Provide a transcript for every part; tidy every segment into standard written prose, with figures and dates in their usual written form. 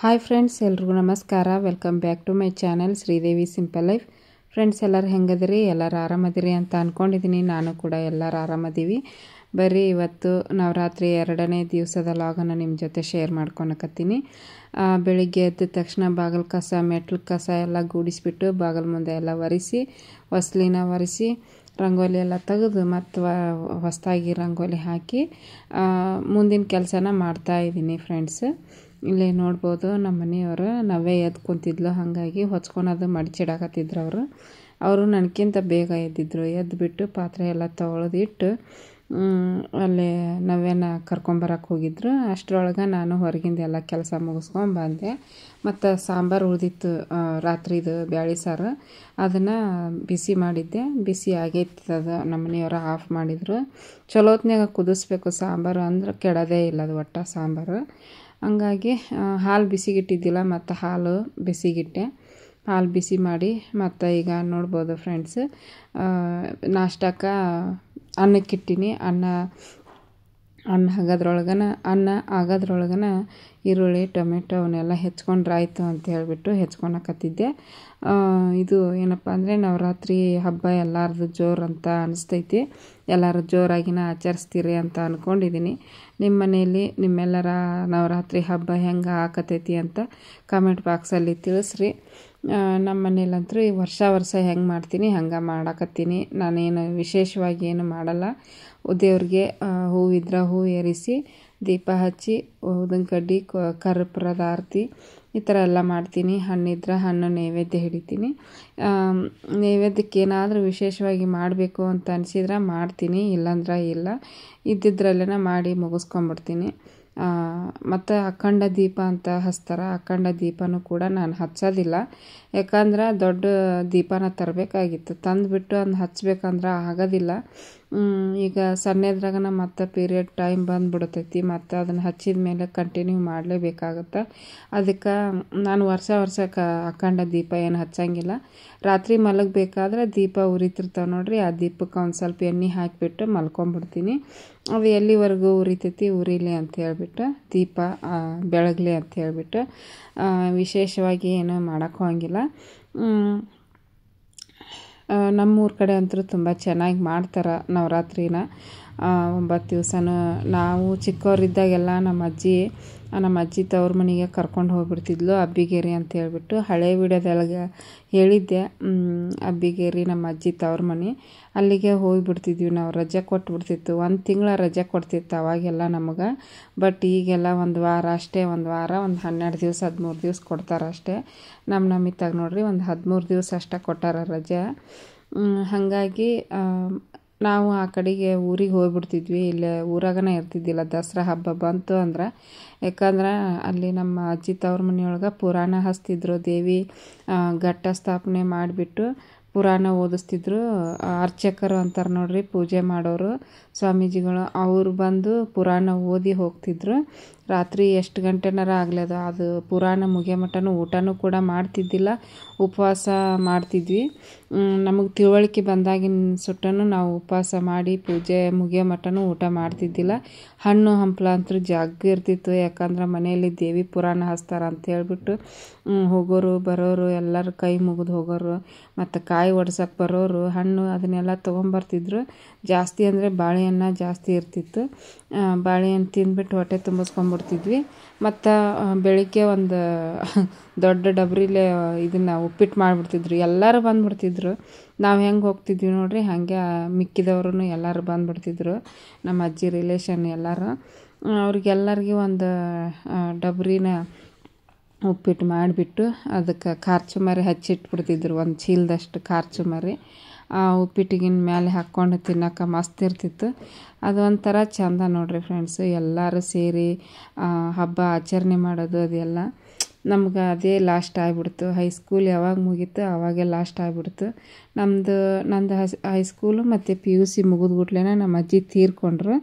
Hi friends, ಎಲ್ರಿಗೂ ನಮಸ್ಕಾರ. Welcome back to my channel Sridevi simple life. Friends, ಎಲ್ಲರೂ ಹೆಂಗದಿರಿ? ಎಲ್ಲರೂ ಆರಾಮದಿರಿ ಅಂತ ಅಂದ್ಕೊಂಡಿದ್ದೀನಿ. ನಾನು ಕೂಡ ಎಲ್ಲರೂ ಆರಾಮದೀವಿ. ಬರ್ರಿ, ಇವತ್ತು ನವರಾತ್ರಿ 2ನೇ ದಿವಸದ ಲಾಗನ್ನು ನಿಮ್ಮ ಜೊತೆ ಶೇರ್ ಮಾಡ್ಕೊಳಕತ್ತೀನಿ. ಬೆಳಿಗ್ಗೆ ಎದ್ದ ತಕ್ಷಣ ಬಾಗಿಲು ಕಸ, ಮೆಟ್ಲು ಕಸ ಎಲ್ಲ ಗೂಡಿಸ್ಬಿಟ್ಟು ಬಾಗಿಲು ಮುಂದೆ ಎಲ್ಲ ಒರೆಸಿ, ಹೊಸ್ಲಿನ ಒರೆಸಿ, ರಂಗೋಲಿ ಎಲ್ಲ ತೆಗೆದು ಮತ್ತು ಹೊಸದಾಗಿ ರಂಗೋಲಿ ಹಾಕಿ ಮುಂದಿನ ಕೆಲಸನ ಮಾಡ್ತಾಯಿದ್ದೀನಿ ಫ್ರೆಂಡ್ಸ್. ಇಲ್ಲಿ ನೋಡ್ಬೋದು, ನಮ್ಮ ಮನೆಯವರು ನಾವೇ ಎದ್ದು ಕುಂತಿದ್ಲು, ಹಾಗಾಗಿ ಹೊಚ್ಕೊಳೋದು ಮಡಿಚಿಡಾಕತ್ತಿದ್ರು. ಅವರು ನನಗಿಂತ ಬೇಗ ಎದ್ದಿದ್ರು. ಎದ್ದುಬಿಟ್ಟು ಪಾತ್ರೆ ಎಲ್ಲ ತೊಳೆದಿಟ್ಟು ಅಲ್ಲಿ ನವ್ಯನ ಕರ್ಕೊಂಬರಕ್ಕೆ ಹೋಗಿದ್ರು. ಅಷ್ಟರೊಳಗೆ ನಾನು ಹೊರಗಿಂದ ಎಲ್ಲ ಕೆಲಸ ಮುಗಿಸ್ಕೊಂಡು ಬಂದೆ. ಮತ್ತು ಸಾಂಬಾರು ಉಳಿದಿತ್ತು, ರಾತ್ರಿದು ಬ್ಯಾಳಿ ಸಾರು, ಅದನ್ನು ಬಿಸಿ ಮಾಡಿದ್ದೆ. ಬಿಸಿ ಆಗೈತಿ, ಅದು ನಮ್ಮ ಮನೆಯವರು ಆಫ್ ಮಾಡಿದರು. ಚಲೋ ಹೊತ್ನಾಗ ಕುದಿಸ್ಬೇಕು ಸಾಂಬಾರು, ಅಂದ್ರೆ ಕೆಡೋದೇ ಇಲ್ಲ ಅದು ಒಟ್ಟು ಸಾಂಬಾರು. ಹಂಗಾಗಿ ಹಾಲು ಬಿಸಿಗಿಟ್ಟಿದ್ದಿಲ್ಲ, ಮತ್ತು ಹಾಲು ಬಿಸಿಗಿಟ್ಟೆ. ಹಾಲು ಬಿಸಿ ಮಾಡಿ ಮತ್ತು ಈಗ ನೋಡ್ಬೋದು ಫ್ರೆಂಡ್ಸ್, ನಾಷ್ಟಕ್ಕೆ ಅನ್ನಕ್ಕಿಟ್ಟಿನಿ. ಅನ್ನ ಆಗೋದ್ರೊಳಗನ ಈರುಳ್ಳಿ, ಟೊಮೆಟೊ ಅವನ್ನೆಲ್ಲ ಹೆಚ್ಕೊಂಡ್ರಾಯ್ತು ಅಂತ ಹೇಳಿಬಿಟ್ಟು ಹೆಚ್ಕೊಳಕತ್ತಿದ್ದೆ. ಇದು ಏನಪ್ಪ ಅಂದರೆ, ನವರಾತ್ರಿ ಹಬ್ಬ ಎಲ್ಲರದು ಜೋರು ಅಂತ ಅನಿಸ್ತೈತಿ. ಎಲ್ಲರೂ ಜೋರಾಗಿನ ಆಚರಿಸ್ತೀರಿ ಅಂತ ಅಂದ್ಕೊಂಡಿದ್ದೀನಿ. ನಿಮ್ಮ ಮನೆಯಲ್ಲಿ ನಿಮ್ಮೆಲ್ಲರ ನವರಾತ್ರಿ ಹಬ್ಬ ಹೆಂಗೆ ಆಕತೈತಿ ಅಂತ ಕಮೆಂಟ್ ಬಾಕ್ಸಲ್ಲಿ ತಿಳಿಸ್ರಿ. ನಮ್ಮ ಮನೇಲಂತೂ ಈ ವರ್ಷ ಹೆಂಗೆ ಮಾಡ್ತೀನಿ ಹಂಗೆ ಮಾಡಾಕತ್ತೀನಿ. ನಾನೇನು ವಿಶೇಷವಾಗಿ ಏನು ಮಾಡಲ್ಲ. ದೇವ್ರಿಗೆ ಹೂವಿದ್ರೆ ಹೂ ಏರಿಸಿ, ದೀಪ ಹಚ್ಚಿ, ಊದಿನ ಕಡ್ಡಿ, ಕರ್ಪೂರದ ಆರತಿ ಈ ಥರ ಎಲ್ಲ ಮಾಡ್ತೀನಿ. ಹಣ್ಣಿದ್ರೆ ಹಣ್ಣು ನೈವೇದ್ಯ ಹಿಡಿತೀನಿ. ನೈವೇದ್ಯಕ್ಕೆ ಏನಾದರೂ ವಿಶೇಷವಾಗಿ ಮಾಡಬೇಕು ಅಂತ ಅನಿಸಿದ್ರೆ ಮಾಡ್ತೀನಿ, ಇಲ್ಲಾಂದ್ರೆ ಇಲ್ಲ. ಇದ್ದಿದ್ರಲ್ಲೇ ಮಾಡಿ ಮುಗಿಸ್ಕೊಂಬಿಡ್ತೀನಿ. ಮತ್ತು ಅಖಂಡ ದೀಪ ಅಂತ ಹಚ್ತಾರೆ. ಅಖಂಡ ದೀಪನೂ ಕೂಡ ನಾನು ಹಚ್ಚೋದಿಲ್ಲ, ಯಾಕಂದ್ರೆ ದೊಡ್ಡ ದೀಪನ ತರಬೇಕಾಗಿತ್ತು. ತಂದುಬಿಟ್ಟು ಅದನ್ನ ಹಚ್ಬೇಕಂದ್ರೆ ಆಗೋದಿಲ್ಲ. ಈಗ ಸಣ್ಣದ್ರಾಗನ ಮತ್ತು ಪೀರಿಯಡ್ ಟೈಮ್ ಬಂದುಬಿಡ್ತೈತಿ, ಮತ್ತು ಅದನ್ನು ಹಚ್ಚಿದ ಮೇಲೆ ಕಂಟಿನ್ಯೂ ಮಾಡಲೇಬೇಕಾಗತ್ತೆ. ಅದಕ್ಕೆ ನಾನು ವರ್ಷಕ್ಕೆ ಅಖಂಡ ದೀಪ ಏನು ಹಚ್ಚಂಗಿಲ್ಲ. ರಾತ್ರಿ ಮಲಗಬೇಕಾದ್ರೆ ದೀಪ ಉರಿತಿರ್ತಾವೆ ನೋಡ್ರಿ, ಆ ದೀಪಕ್ಕೆ ಒಂದು ಸ್ವಲ್ಪ ಎಣ್ಣೆ ಹಾಕಿಬಿಟ್ಟು ಮಲ್ಕೊಂಬಿಡ್ತೀನಿ. ಅದು ಎಲ್ಲಿವರೆಗೂ ಉರಿತೈತಿ ಉರಿಲಿ ಅಂತ ಹೇಳ್ಬಿಟ್ಟು, ದೀಪ ಬೆಳಗಲಿ ಅಂತ ಹೇಳ್ಬಿಟ್ಟು ವಿಶೇಷವಾಗಿ ಏನೂ ಮಾಡೋಕ್ಕೆ ಹೋಗಿಲ್ಲ. ನಮ್ಮೂರ ಕಡೆ ಅಂತೂ ತುಂಬ ಚೆನ್ನಾಗಿ ಮಾಡ್ತಾರೆ ನವರಾತ್ರಿನ. 9 ದಿವಸನೂ. ನಾವು ಚಿಕ್ಕವರಿದ್ದಾಗೆಲ್ಲ ನಮ್ಮ ಅಜ್ಜಿ ತವ್ರ ಮನೆಗೆ ಕರ್ಕೊಂಡು ಹೋಗ್ಬಿಡ್ತಿದ್ಲು, ಅಬ್ಬಿಗೇರಿ ಅಂತ ಹೇಳ್ಬಿಟ್ಟು. ಹಳೆ ವಿಡಿಯೋದೊಳಗೆ ಹೇಳಿದ್ದೆ, ಅಬ್ಬಿಗೇರಿ ನಮ್ಮ ಅಜ್ಜಿ ತವ್ರ ಮನೆ. ಅಲ್ಲಿಗೆ ಹೋಗಿಬಿಡ್ತಿದ್ವಿ ನಾವು. ರಜೆ ಕೊಟ್ಬಿಡ್ತಿತ್ತು, 1 ತಿಂಗಳ ರಜೆ ಕೊಡ್ತಿತ್ತು ಅವಾಗೆಲ್ಲ ನಮಗೆ. ಬಟ್ ಈಗೆಲ್ಲ ಒಂದು ವಾರ ಅಷ್ಟೇ, ಒಂದು 12 ದಿವಸ 13 ದಿವಸ ಕೊಡ್ತಾರೆ ಅಷ್ಟೇ. ನಮ್ಮಿತ್ತಾಗ ನೋಡ್ರಿ ಒಂದು 13 ದಿವಸ ಅಷ್ಟೇ ಕೊಟ್ಟಾರ ರಜೆ. ಹಾಗಾಗಿ ನಾವು ಆ ಕಡೆಗೆ ಊರಿಗೆ ಹೋಗ್ಬಿಡ್ತಿದ್ವಿ. ಇಲ್ಲೇ ಊರಾಗನೇ ಇರ್ತಿದ್ದಿಲ್ಲ ದಸರಾ ಹಬ್ಬ ಬಂತು ಅಂದ್ರೆ. ಯಾಕಂದ್ರೆ ಅಲ್ಲಿ ನಮ್ಮ ಅಜ್ಜಿ ತವ್ರ ಮನೆಯೊಳಗೆ ಪುರಾಣ ಹಚ್ತಿದ್ರು. ದೇವಿ ಘಟ್ಟ ಸ್ಥಾಪನೆ ಮಾಡಿಬಿಟ್ಟು ಪುರಾಣ ಓದಿಸ್ತಿದ್ರು. ಅರ್ಚಕರು ಅಂತಾರೆ ನೋಡ್ರಿ, ಪೂಜೆ ಮಾಡೋರು, ಸ್ವಾಮೀಜಿಗಳು, ಅವರು ಬಂದು ಪುರಾಣ ಓದಿ ಹೋಗ್ತಿದ್ರು. ರಾತ್ರಿ ಎಷ್ಟು ಗಂಟೆನಾರ ಆಗ್ಲದ, ಅದು ಪುರಾಣ ಮುಗಿಯೋ ಮಟನೂ ಊಟನೂ ಕೂಡ ಮಾಡ್ತಿದ್ದಿಲ್ಲ, ಉಪವಾಸ ಮಾಡ್ತಿದ್ವಿ. ನಮಗೆ ತಿಳುವಳಿಕೆ ಬಂದಾಗಿನ ಸುಟ್ಟನು ನಾವು ಉಪವಾಸ ಮಾಡಿ ಪೂಜೆ ಮುಗಿಯೋ ಮಟನೂ ಊಟ ಮಾಡ್ತಿದ್ದಿಲ್ಲ. ಹಣ್ಣು ಹಂಪಲ ಅಂತೂ ಜಾಗ ಇರ್ತಿತ್ತು, ಯಾಕಂದ್ರೆ ಮನೆಯಲ್ಲಿ ದೇವಿ ಪುರಾಣ ಹಚ್ತಾರೆ ಅಂತ ಹೇಳ್ಬಿಟ್ಟು ಹೋಗೋರು ಬರೋರು ಎಲ್ಲರೂ ಕೈ ಮುಗಿದು ಹೋಗೋರು, ಮತ್ತು ಕಾಯಿ ಒಡ್ಸಕ್ಕೆ ಬರೋರು, ಹಣ್ಣು ಅದನ್ನೆಲ್ಲ ತೊಗೊಂಬರ್ತಿದ್ರು. ಜಾಸ್ತಿ ಅಂದರೆ ಬಾಳೆಹಣ್ಣು ಜಾಸ್ತಿ ಇರ್ತಿತ್ತು. ಬಾಳೆಹಣ್ಣು ತಿಂದ್ಬಿಟ್ಟು ಹೊಟ್ಟೆ ತುಂಬಿಸ್ಕೊಂಡ್ಬಿಡ್ತಿದ್ವಿ. ಮತ್ತು ಬೆಳಿಗ್ಗೆ ಒಂದು ದೊಡ್ಡ ಡಬ್ರಿಲೇ ಇದನ್ನು ಉಪ್ಪಿಟ್ಟು ಮಾಡಿಬಿಡ್ತಿದ್ರು. ಎಲ್ಲರೂ ಬಂದುಬಿಡ್ತಿದ್ರು. ನಾವು ಹೆಂಗೆ ಹೋಗ್ತಿದ್ವಿ ನೋಡ್ರಿ, ಹಾಗೆ ಮಿಕ್ಕಿದವರು ಎಲ್ಲರೂ ಬಂದುಬಿಡ್ತಿದ್ರು. ನಮ್ಮ ಅಜ್ಜಿ ರಿಲೇಷನ್ ಎಲ್ಲರೂ. ಅವ್ರಿಗೆಲ್ಲರಿಗೂ ಒಂದು ಡಬ್ರಿನ ಉಪ್ಪಿಟ್ಟು ಮಾಡಿಬಿಟ್ಟು ಅದಕ್ಕೆ ಖಾರ ಚುಮ್ಮರಿ ಹಚ್ಚಿಟ್ಬಿಡ್ತಿದ್ರು, ಒಂದು ಚೀಲದಷ್ಟು ಖಾರ ಚುಮ್ಮರಿ. ಆ ಉಪ್ಪಿಟ್ಟಿಗಿನ ಮೇಲೆ ಹಾಕ್ಕೊಂಡು ತಿನ್ನೋಕೆ ಮಸ್ತ್ ಇರ್ತಿತ್ತು. ಅದು ಒಂಥರ ಚೆಂದ ನೋಡ್ರಿ ಫ್ರೆಂಡ್ಸು. ಎಲ್ಲರೂ ಸೇರಿ ಹಬ್ಬ ಆಚರಣೆ ಮಾಡೋದು ಅದೆಲ್ಲ ನಮ್ಗೆ ಅದೇ ಲಾಸ್ಟ್ ಆಗಿಬಿಡ್ತು. ಹೈಸ್ಕೂಲ್ ಯಾವಾಗ ಮುಗೀತು ಅವಾಗೇ ಲಾಸ್ಟ್ ಆಗಿಬಿಡ್ತು. ನಂದು ಹೈಸ್ಕೂಲು ಮತ್ತು PUC ಮುಗಿದ್ಬಿಟ್ಲೇನೆ ನಮ್ಮ ಅಜ್ಜಿ ತೀರ್ಕೊಂಡ್ರು.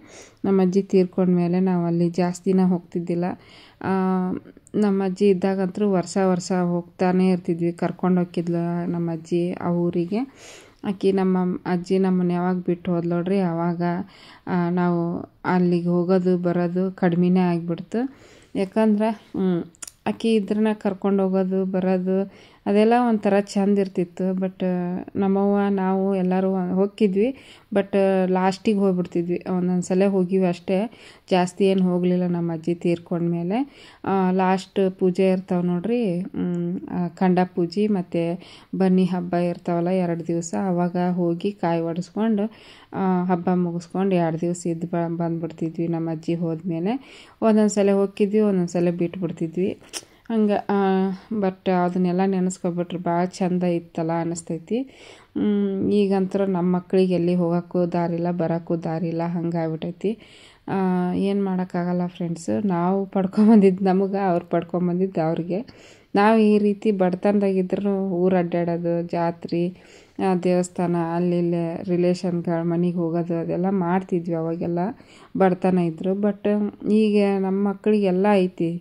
ನಮ್ಮ ಅಜ್ಜಿ ತೀರ್ಕೊಂಡ್ಮೇಲೆ ನಾವು ಅಲ್ಲಿ ಜಾಸ್ತಿನ ಹೋಗ್ತಿದ್ದಿಲ್ಲ. ನಮ್ಮ ಅಜ್ಜಿ ಇದ್ದಾಗಂತೂ ವರ್ಷ ಹೋಗ್ತಾನೆ ಇರ್ತಿದ್ವಿ. ಕರ್ಕೊಂಡು ಹೋಗಿದ್ಲು ನಮ್ಮ ಅಜ್ಜಿ ಆ ಊರಿಗೆ. ನಮ್ಮ ಅಜ್ಜಿ ನಮ್ಮನ್ನು ಯಾವಾಗ ಬಿಟ್ಟು ಹೋದ್ಲೋಡ್ರಿ, ಆವಾಗ ನಾವು ಅಲ್ಲಿಗೆ ಹೋಗೋದು ಬರೋದು ಕಡಿಮೆನೇ ಆಗಿಬಿಡ್ತು. ಯಾಕಂದ್ರೆ ಆಕಿ ಇದ್ರನ್ನ ಕರ್ಕೊಂಡು ಹೋಗೋದು ಬರೋದು ಅದೆಲ್ಲ ಒಂಥರ ಚಂದ ಇರ್ತಿತ್ತು. ಬಟ್ ನಮ್ಮವ್ವ ನಾವು ಎಲ್ಲರೂ ಹೋಗಿದ್ವಿ, ಬಟ್ ಲಾಸ್ಟಿಗೆ ಹೋಗ್ಬಿಡ್ತಿದ್ವಿ. ಒಂದೊಂದು ಸಲ ಹೋಗಿವಿ ಅಷ್ಟೇ, ಜಾಸ್ತಿ ಏನು ಹೋಗಲಿಲ್ಲ. ನಮ್ಮ ಅಜ್ಜಿ ತೀರ್ಕೊಂಡ್ಮೇಲೆ ಲಾಸ್ಟ್ ಪೂಜೆ ಇರ್ತಾವೆ ನೋಡ್ರಿ, ಖಂಡ ಪೂಜೆ ಮತ್ತು ಬನ್ನಿ ಹಬ್ಬ ಇರ್ತಾವಲ್ಲ 2 ದಿವಸ, ಆವಾಗ ಹೋಗಿ ಕಾಯಿ ಒಡಿಸ್ಕೊಂಡು ಹಬ್ಬ ಮುಗಿಸ್ಕೊಂಡು 2 ದಿವಸ ಇದ್ದು ಬಂದುಬಿಡ್ತಿದ್ವಿ. ನಮ್ಮ ಅಜ್ಜಿ ಹೋದ್ಮೇಲೆ ಒಂದೊಂದು ಸಲ ಹೋಗಿದ್ವಿ, ಒಂದೊಂದು ಸಲ ಬಿಟ್ಬಿಡ್ತಿದ್ವಿ ಹಂಗೆ. ಬಟ್ ಅದನ್ನೆಲ್ಲ ನೆನೆಸ್ಕೊಬಿಟ್ರೆ ಭಾಳ ಚಂದ ಇತ್ತಲ್ಲ ಅನ್ನಿಸ್ತೈತಿ. ಈಗಂತೂ ನಮ್ಮ ಮಕ್ಕಳಿಗೆ ಎಲ್ಲಿ ಹೋಗೋಕ್ಕೂ ದಾರಿಲ್ಲ, ಬರೋಕ್ಕೂ ದಾರಿಲ್ಲ, ಹಂಗಾಗ್ಬಿಟ್ಟೈತಿ. ಏನು ಮಾಡೋಕ್ಕಾಗಲ್ಲ ಫ್ರೆಂಡ್ಸು. ನಾವು ಪಡ್ಕೊಂಬಂದಿದ್ದು ನಮಗೆ, ಅವ್ರು ಪಡ್ಕೊಂಬಂದಿದ್ದು ಅವ್ರಿಗೆ. ನಾವು ಈ ರೀತಿ ಬಡತನದಾಗಿದ್ರೂ ಊರು ಅಡ್ಡಾಡೋದು, ಜಾತ್ರೆ, ದೇವಸ್ಥಾನ, ಅಲ್ಲಿ ರಿಲೇಷನ್ಗಳ ಮನೆಗೆ ಹೋಗೋದು ಅದೆಲ್ಲ ಮಾಡ್ತಿದ್ವಿ ಅವಾಗೆಲ್ಲ, ಬಡತನ ಇದ್ದರು. ಬಟ್ ಈಗ ನಮ್ಮ ಮಕ್ಕಳಿಗೆಲ್ಲ ಐತಿ,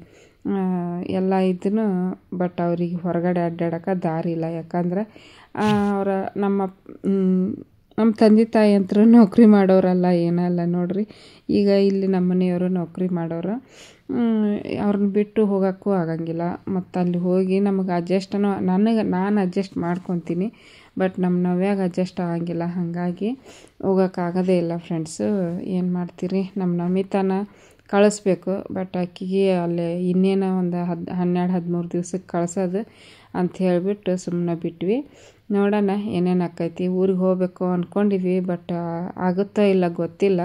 ಎಲ್ಲ ಇದ್ದೂ ಬಟ್ ಅವ್ರಿಗೆ ಹೊರಗಡೆ ಅಡ್ಡಾಡೋಕೆ ದಾರಿ ಇಲ್ಲ. ಯಾಕಂದ್ರೆ ನಮ್ಮ ತಂದೆ ತಾಯಿ ಅಂತರೂ ನೌಕರಿ ಮಾಡೋರಲ್ಲ, ಏನಲ್ಲ ನೋಡ್ರಿ. ಈಗ ಇಲ್ಲಿ ನಮ್ಮ ಮನೆಯವರು ನೌಕರಿ ಮಾಡೋರು, ಅವ್ರನ್ನ ಬಿಟ್ಟು ಹೋಗೋಕ್ಕೂ ಆಗಂಗಿಲ್ಲ. ಮತ್ತು ಅಲ್ಲಿ ಹೋಗಿ ನಮಗೆ ನಾನು ಅಡ್ಜಸ್ಟ್ ಮಾಡ್ಕೊತೀನಿ, ಬಟ್ ನಮ್ಮ ನವ್ಯಾಗ ಅಡ್ಜಸ್ಟ್ ಆಗಂಗಿಲ್ಲ. ಹಾಗಾಗಿ ಹೋಗೋಕ್ಕಾಗೋದೇ ಇಲ್ಲ ಫ್ರೆಂಡ್ಸು. ಏನು ಮಾಡ್ತೀರಿ, ನಮ್ಮ ನಮಿತಾನ ಕಳಿಸ್ಬೇಕು, ಬಟ್ ಆಕಿಗೆ ಅಲ್ಲೇ ಇನ್ನೇನೋ ಒಂದು 12-13 ದಿವ್ಸಕ್ಕೆ ಕಳ್ಸೋದು ಅಂತ ಹೇಳಿಬಿಟ್ಟು ಸುಮ್ಮನೆ ಬಿಟ್ವಿ. ನೋಡೋಣ ಏನೇನು ಆಕೈತಿ. ಊರಿಗೆ ಹೋಗಬೇಕು ಅಂದ್ಕೊಂಡಿದ್ವಿ, ಬಟ್ ಆಗುತ್ತೋ ಇಲ್ಲ ಗೊತ್ತಿಲ್ಲ.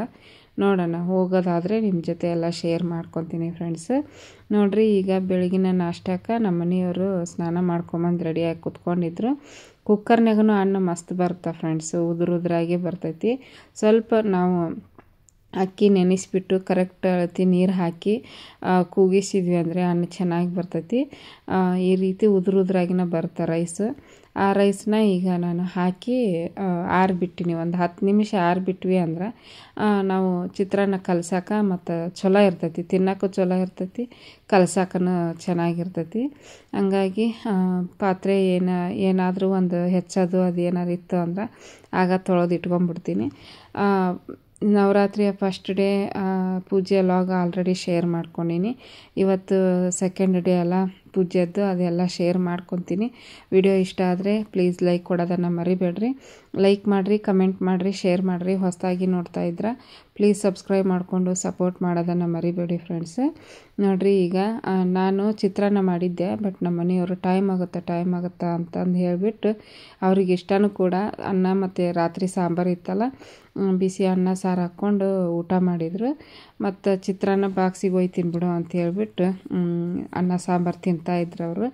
ನೋಡೋಣ, ಹೋಗೋದಾದರೆ ನಿಮ್ಮ ಜೊತೆ ಎಲ್ಲ ಶೇರ್ ಮಾಡ್ಕೊತೀನಿ ಫ್ರೆಂಡ್ಸ್. ನೋಡಿರಿ, ಈಗ ಬೆಳಗಿನ ನಾಷ್ಟಕ್ಕೆ ನಮ್ಮ ಮನೆಯವರು ಸ್ನಾನ ಮಾಡ್ಕೊಂಬಂದು ರೆಡಿಯಾಗಿ ಕೂತ್ಕೊಂಡಿದ್ರು. ಕುಕ್ಕರ್ನಾಗೂ ಅನ್ನ ಮಸ್ತ್ ಬರುತ್ತೆ ಫ್ರೆಂಡ್ಸು, ಉದುರಾಗಿ ಬರ್ತೈತಿ. ಸ್ವಲ್ಪ ನಾವು ಅಕ್ಕಿ ನೆನೆಸ್ಬಿಟ್ಟು ಕರೆಕ್ಟ್ ಅಳತೆ ನೀರು ಹಾಕಿ ಕೂಗಿಸಿದ್ವಿ ಅಂದರೆ ಅನ್ನ ಚೆನ್ನಾಗಿ ಬರ್ತೈತಿ. ಈ ರೀತಿ ಉದುರಾಗಿನ ಬರುತ್ತೆ ರೈಸು. ಆ ರೈಸ್ನ ಈಗ ನಾನು ಹಾಕಿ ಆರಿಬಿಟ್ಟಿನಿ. ಒಂದು 10 ನಿಮಿಷ ಆರಿಬಿಟ್ವಿ ಅಂದ್ರೆ ನಾವು ಚಿತ್ರಾನ್ನ ಕಲ್ಸಕ್ಕೆ ಮತ್ತು ಚಲೋ ಇರ್ತೈತಿ, ತಿನ್ನೋಕ್ಕೂ ಚಲೋ ಇರ್ತೈತಿ, ಕಲ್ಸಕ್ಕೂ ಚೆನ್ನಾಗಿರ್ತೈತಿ. ಹಂಗಾಗಿ ಪಾತ್ರೆ ಏನಾದರೂ ಒಂದು ಹೆಚ್ಚೋದು ಅದು ಏನಾರು ಇತ್ತು ಅಂದ್ರೆ ಆಗ ತೊಳೆದು ಇಟ್ಕೊಂಡ್ಬಿಡ್ತೀನಿ. ನವರಾತ್ರಿಯ ಫಸ್ಟ್ ಡೇ ಪೂಜೆ ಲಾಗ್ ಆಲ್ರೆಡಿ ಶೇರ್ ಮಾಡ್ಕೊಂಡೀನಿ. ಇವತ್ತು ಸೆಕೆಂಡ್ ಡೇ ಅಲ್ಲ ಪೂಜೆದ್ದು, ಅದೆಲ್ಲ ಶೇರ್ ಮಾಡ್ಕೊತೀನಿ. ವಿಡಿಯೋ ಇಷ್ಟ ಆದರೆ ಪ್ಲೀಸ್ ಲೈಕ್ ಕೊಡೋದನ್ನು ಮರಿಬೇಡ್ರಿ. ಲೈಕ್ ಮಾಡಿರಿ, ಕಮೆಂಟ್ ಮಾಡಿರಿ, ಶೇರ್ ಮಾಡಿರಿ. ಹೊಸದಾಗಿ ನೋಡ್ತಾ ಇದ್ರೆ ಪ್ಲೀಸ್ ಸಬ್ಸ್ಕ್ರೈಬ್ ಮಾಡಿಕೊಂಡು ಸಪೋರ್ಟ್ ಮಾಡೋದನ್ನು ಮರಿಬೇಡಿ ಫ್ರೆಂಡ್ಸ್. ನೋಡಿರಿ, ಈಗ ನಾನು ಚಿತ್ರಾನ್ನ ಮಾಡಿದ್ದೆ, ಬಟ್ ನಮ್ಮ ಮನೆಯವರು ಟೈಮ್ ಆಗುತ್ತಾ ಅಂತಂದು ಹೇಳಿಬಿಟ್ಟು ಅವ್ರಿಗೆ ಇಷ್ಟನೂ ಕೂಡ ಅನ್ನ ಮತ್ತು ರಾತ್ರಿ ಸಾಂಬಾರು ಇತ್ತಲ್ಲ, ಬಿಸಿ ಅನ್ನ ಸಾರು ಹಾಕ್ಕೊಂಡು ಊಟ ಮಾಡಿದರು. ಮತ್ತು ಚಿತ್ರಾನ್ನ ಬಾಕ್ಸಿಗೆ ಒಯ್ತೀನಿ ಬಿಡು ಅಂತ ಹೇಳ್ಬಿಟ್ಟು ಅನ್ನ ಸಾಂಬಾರು ತಿಂತಾಯಿದ್ರು ಅವರು.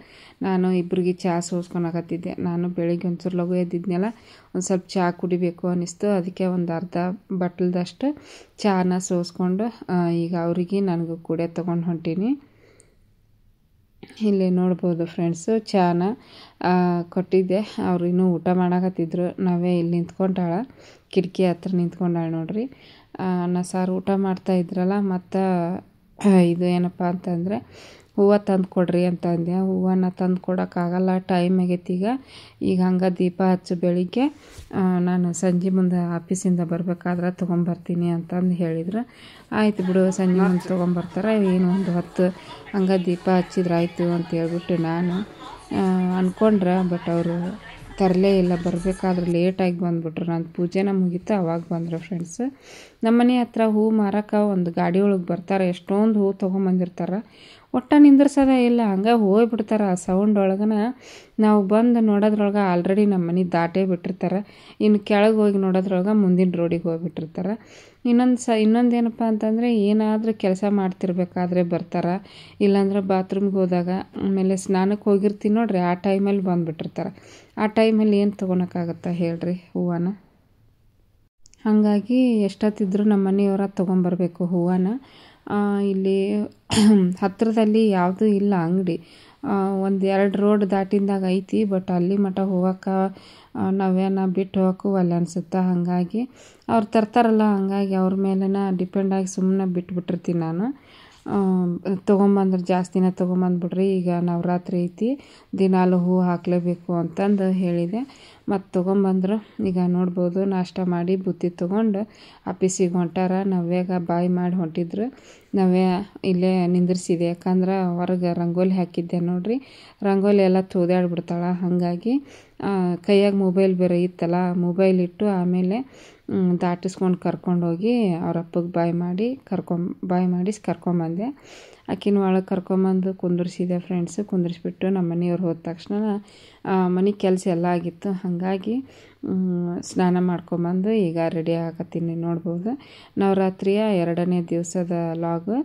ನಾನು ಇಬ್ಬರಿಗೆ ಚಹಾ ಸೋಸ್ಕೊಳಕತ್ತಿದ್ದೆ. ನಾನು ಬೆಳಿಗ್ಗೆ ಒಂಚೂರು ಲಘು ಎದ್ದಿದ್ನೆಲ್ಲ, ಒಂದು ಸ್ವಲ್ಪ ಚಹಾ ಕುಡಿಬೇಕು ಅನ್ನಿಸ್ತು. ಅದಕ್ಕೆ ಒಂದು ಅರ್ಧ ಬಟ್ಲದಷ್ಟು ಚಹಾನ ಸೋಸ್ಕೊಂಡು ಈಗ ಅವರಿಗೆ ನನಗೂ ಕೂಡ ತೊಗೊಂಡು ಹೊಂಟೀನಿ. ಇಲ್ಲಿ ನೋಡ್ಬೋದು ಫ್ರೆಂಡ್ಸು, ಚಹಾನ ಕೊಟ್ಟಿದ್ದೆ. ಅವ್ರು ಇನ್ನೂ ಊಟ ಮಾಡಕತ್ತಿದ್ರು. ನಾವೇ ಇಲ್ಲಿ ನಿಂತ್ಕೊಂಡಾಳ, ಕಿಟಕಿ ಹತ್ರ ನಿಂತ್ಕೊಂಡಾಳ ನೋಡ್ರಿ. ಅನ್ನ ಸಾರು ಊಟ ಮಾಡ್ತಾಯಿದ್ರಲ್ಲ. ಮತ್ತು ಇದು ಏನಪ್ಪ ಅಂತಂದರೆ ಹೂವು ತಂದು ಕೊಡ್ರಿ ಅಂತ ಅಂದೆ. ಹೂವನ್ನ ತಂದು ಕೊಡೋಕ್ಕಾಗಲ್ಲ, ಟೈಮ್ ಆಗೈತಿ ಈಗ ಹಂಗೆ ದೀಪ ಹಚ್ಚು, ಬೆಳಿಗ್ಗೆ ನಾನು ಸಂಜೆ ಮುಂದೆ ಆಫೀಸಿಂದ ಬರಬೇಕಾದ್ರೆ ತೊಗೊಂಬರ್ತೀನಿ ಅಂತಂದು ಹೇಳಿದ್ರು. ಆಯ್ತು ಬಿಡು, ಸಂಜೆ ಮುಂದೆ ತೊಗೊಂಬರ್ತಾರೆ, ಏನು ಒಂದು ಹೊತ್ತು ಹಂಗೆ ದೀಪ ಹಚ್ಚಿದ್ರಾಯ್ತು ಅಂತ ಹೇಳ್ಬಿಟ್ಟು ನಾನು ಅಂದ್ಕೊಂಡ್ರೆ, ಬಟ್ ಅವರು ತರಲೇ ಇಲ್ಲ. ಬರಬೇಕಾದ್ರೆ ಲೇಟಾಗಿ ಬಂದುಬಿಟ್ರು. ನಾನು ಪೂಜೆನ ಮುಗೀತು ಅವಾಗ ಬಂದರು ಫ್ರೆಂಡ್ಸ್. ನಮ್ಮ ಮನೆ ಹತ್ರ ಹೂ ಮಾರಕ್ಕೆ ಒಂದು ಗಾಡಿ ಒಳಗೆ ಬರ್ತಾರೆ, ಎಷ್ಟೊಂದು ಹೂ ತೊಗೊಂಬಂದಿರ್ತಾರೆ. ಒಟ್ಟು ನಿಂದ್ರಿಸೋದೇ ಇಲ್ಲ, ಹಂಗೆ ಹೋಗ್ಬಿಡ್ತಾರೆ. ಆ ಸೌಂಡ್ ಒಳಗನ ನಾವು ಬಂದು ನೋಡೋದ್ರೊಳಗೆ ಆಲ್ರೆಡಿ ನಮ್ಮ ಮನೆ ದಾಟೇ ಬಿಟ್ಟಿರ್ತಾರೆ. ಇನ್ನು ಕೆಳಗೆ ಹೋಗಿ ನೋಡೋದ್ರೊಳಗೆ ಮುಂದಿನ ರೋಡಿಗೆ ಹೋಗಿಬಿಟ್ಟಿರ್ತಾರೆ. ಇನ್ನೊಂದೇನಪ್ಪ ಅಂತಂದರೆ, ಏನಾದರೂ ಕೆಲಸ ಮಾಡ್ತಿರ್ಬೇಕಾದ್ರೆ ಬರ್ತಾರೆ, ಇಲ್ಲಾಂದ್ರೆ ಬಾತ್ರೂಮ್ಗೆ ಹೋದಾಗ, ಆಮೇಲೆ ಸ್ನಾನಕ್ಕೆ ಹೋಗಿರ್ತೀನಿ ನೋಡ್ರಿ, ಆ ಟೈಮಲ್ಲಿ ಬಂದುಬಿಟ್ಟಿರ್ತಾರೆ. ಆ ಟೈಮಲ್ಲಿ ಏನು ತೊಗೊಳಕ್ಕಾಗತ್ತಾ ಹೇಳ್ರಿ ಹೂವನ. ಹಾಗಾಗಿ ಎಷ್ಟೊತ್ತಿದ್ರು ನಮ್ಮ ಮನೆಯವರ ತೊಗೊಂಬರ್ಬೇಕು ಹೂವನ. ಇಲ್ಲಿ ಹತ್ತಿರದಲ್ಲಿ ಯಾವುದೂ ಇಲ್ಲ ಅಂಗಡಿ, 1-2 ರೋಡ್ ದಾಟಿಂದಾಗ ಐತಿ, ಬಟ್ ಅಲ್ಲಿ ಮಠ ಹೋಗೋಕೆ ನಾವೇನ ಬಿಟ್ಟು ಹೋಗೋಕ್ಕೂ ಅಲ್ಲ ಅನಿಸುತ್ತೆ. ಹಾಗಾಗಿ ಅವ್ರು ತರ್ತಾರಲ್ಲ, ಹಂಗಾಗಿ ಅವ್ರ ಮೇಲೆನ ಡಿಪೆಂಡಾಗಿ ಸುಮ್ಮನೆ ಬಿಟ್ಬಿಟ್ಟಿರ್ತೀನಿ ನಾನು. ತೊಗೊಂಬಂದ್ರೆ ಜಾಸ್ತಿನೇ ತೊಗೊಂಬಂದ್ಬಿಡ್ರಿ, ಈಗ ನವರಾತ್ರಿ ಐತಿ, ದಿನಾಲು ಹೂ ಹಾಕಲೇಬೇಕು ಅಂತಂದು ಹೇಳಿದೆ. ಮತ್ತು ತೊಗೊಂಬಂದ್ರು. ಈಗ ನೋಡ್ಬೋದು ನಾಷ್ಟ ಮಾಡಿ ಬುತ್ತಿ ತೊಗೊಂಡು ಆಫೀಸಿಗೆ ಹೊಂಟಾರ. ನವ್ಯಾಗ ಬಾಯ್ ಮಾಡಿ ಹೊಂಟಿದ್ರು. ನವ್ಯ ಇಲ್ಲೇ ನಿಂದಿರ್ಸಿದೆ, ಯಾಕಂದ್ರೆ ಹೊರಗೆ ರಂಗೋಲಿ ಹಾಕಿದ್ದೆ ನೋಡ್ರಿ. ರಂಗೋಲಿ ಎಲ್ಲ ತೋದಾಡ್ಬಿಡ್ತಾಳೆ. ಹಾಗಾಗಿ ಕೈಯಾಗ ಮೊಬೈಲ್ ಬೇರೆ ಇತ್ತಲ್ಲ, ಮೊಬೈಲ್ ಇಟ್ಟು ಆಮೇಲೆ ದಾಟಿಸ್ಕೊಂಡು ಕರ್ಕೊಂಡೋಗಿ ಅವ್ರ ಅಪ್ಪಗೆ ಬಾಯ್ ಮಾಡಿಸಿ ಕರ್ಕೊಂಬಂದೆ. ಆಕಿನ ಒಳಗೆ ಕರ್ಕೊಂಬಂದು ಕುಂದಿರ್ಸಿದೆ ಫ್ರೆಂಡ್ಸು. ಕುಂದಿರಿಸ್ಬಿಟ್ಟು ನಮ್ಮ ಮನೆಯವ್ರು ಹೋದ ತಕ್ಷಣ ಮನೆ ಕೆಲಸ ಎಲ್ಲ ಆಗಿತ್ತು. ಹಾಗಾಗಿ ಸ್ನಾನ ಮಾಡ್ಕೊಂಬಂದು ಈಗ ರೆಡಿ ಆಗತ್ತೀನಿ. ನೋಡ್ಬೋದು ನವರಾತ್ರಿಯ 2ನೇ ದಿವಸದ ಲಾಗ್.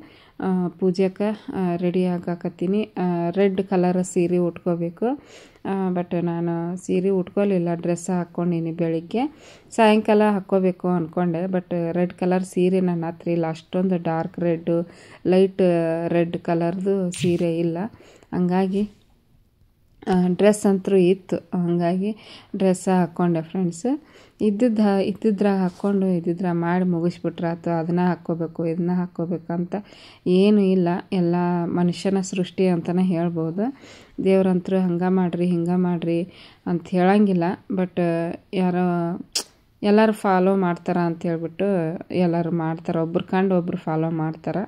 ಪೂಜೆಗೆ ರೆಡಿ ಆಗಾಕತ್ತೀನಿ. ರೆಡ್ ಕಲರ್ ಸೀರೆ ಉಟ್ಕೋಬೇಕು. ಬಟ್ ನಾನು ಸೀರೆ ಉಟ್ಕೊಲಿಲ್ಲ, ಡ್ರೆಸ್ ಹಾಕ್ಕೊಂಡಿನಿ. ಬೆಳಿಗ್ಗೆ ಸಾಯಂಕಾಲ ಹಾಕ್ಕೋಬೇಕು ಅಂದ್ಕೊಂಡೆ, ಬಟ್ ರೆಡ್ ಕಲರ್ ಸೀರೆ ನನ್ನ ಹತ್ರ ಇಲ್ಲ. ಅಷ್ಟೊಂದು ಡಾರ್ಕ್ ರೆಡ್ಡು, ಲೈಟ್ ರೆಡ್ ಕಲರ್ದು ಸೀರೆ ಇಲ್ಲ. ಹಂಗಾಗಿ ಡ್ರೆಸ್ ಅಂತೂ ಇತ್ತು, ಹಾಗಾಗಿ ಡ್ರೆಸ್ ಹಾಕ್ಕೊಂಡೆ ಫ್ರೆಂಡ್ಸ್. ಇದ್ದಿದ್ರಾಗ ಹಾಕ್ಕೊಂಡು ಇದ್ದಿದ್ರಾಗ ಮಾಡಿ ಮುಗಿಸ್ಬಿಟ್ರೆ ಆಯ್ತು. ಅದನ್ನು ಹಾಕ್ಕೋಬೇಕು ಇದನ್ನ ಹಾಕ್ಕೋಬೇಕಂತ ಏನೂ ಇಲ್ಲ. ಎಲ್ಲ ಮನುಷ್ಯನ ಸೃಷ್ಟಿ ಅಂತಲೇ ಹೇಳ್ಬೋದು. ದೇವ್ರಂತರೂ ಹಂಗೆ ಮಾಡಿರಿ ಹಿಂಗೆ ಮಾಡಿರಿ ಅಂತ ಹೇಳಂಗಿಲ್ಲ. ಬಟ್ ಎಲ್ಲರೂ ಫಾಲೋ ಮಾಡ್ತಾರೆ ಅಂತ ಹೇಳ್ಬಿಟ್ಟು ಎಲ್ಲರೂ ಮಾಡ್ತಾರೆ. ಒಬ್ರು ಕಂಡು ಒಬ್ರು ಫಾಲೋ ಮಾಡ್ತಾರೆ.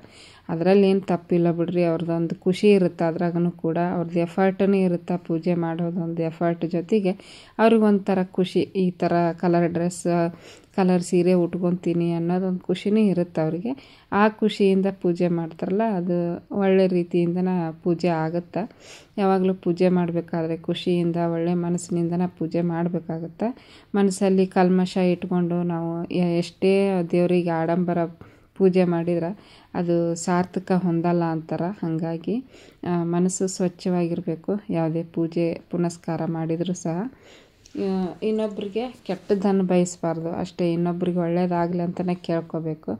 ಅದರಲ್ಲಿ ಏನು ತಪ್ಪಿಲ್ಲ ಬಿಡ್ರಿ. ಅವ್ರದ್ದೊಂದು ಖುಷಿ ಇರುತ್ತೆ ಅದ್ರಾಗೂ ಕೂಡ. ಅವ್ರದ್ದು ಎಫರ್ಟೂ ಇರುತ್ತೆ. ಪೂಜೆ ಮಾಡೋದೊಂದು ಎಫರ್ಟ್ ಜೊತೆಗೆ ಅವ್ರಿಗೊಂಥರ ಖುಷಿ. ಈ ಥರ ಕಲರ್ ಡ್ರೆಸ್, ಕಲರ್ ಸೀರೆ ಉಟ್ಕೊತೀನಿ ಅನ್ನೋದೊಂದು ಖುಷಿನೂ ಇರುತ್ತೆ ಅವ್ರಿಗೆ. ಆ ಖುಷಿಯಿಂದ ಪೂಜೆ ಮಾಡ್ತಾರಲ್ಲ, ಅದು ಒಳ್ಳೆ ರೀತಿಯಿಂದನೇ ಪೂಜೆ ಆಗುತ್ತೆ. ಯಾವಾಗಲೂ ಪೂಜೆ ಮಾಡಬೇಕಾದ್ರೆ ಖುಷಿಯಿಂದ ಒಳ್ಳೆ ಮನಸ್ಸಿನಿಂದನೇ ಪೂಜೆ ಮಾಡಬೇಕಾಗತ್ತೆ. ಮನಸ್ಸಲ್ಲಿ ಕಲ್ಮಶ ಇಟ್ಕೊಂಡು ನಾವು ಎಷ್ಟೇ ದೇವರಿಗೆ ಆಡಂಬರ ಪೂಜೆ ಮಾಡಿದ್ರೆ ಅದು ಸಾರ್ಥಕ ಹೊಂದಲ್ಲ ಅಂತಾರೆ. ಹಾಗಾಗಿ ಮನಸ್ಸು ಸ್ವಚ್ಛವಾಗಿರಬೇಕು. ಯಾವುದೇ ಪೂಜೆ ಪುನಸ್ಕಾರ ಮಾಡಿದರೂ ಸಹ ಇನ್ನೊಬ್ರಿಗೆ ಕೆಟ್ಟದ್ದನ್ನು ಬಯಸಬಾರ್ದು ಅಷ್ಟೇ. ಇನ್ನೊಬ್ರಿಗೆ ಒಳ್ಳೇದಾಗಲಿ ಅಂತಲೇ ಕೇಳ್ಕೋಬೇಕು.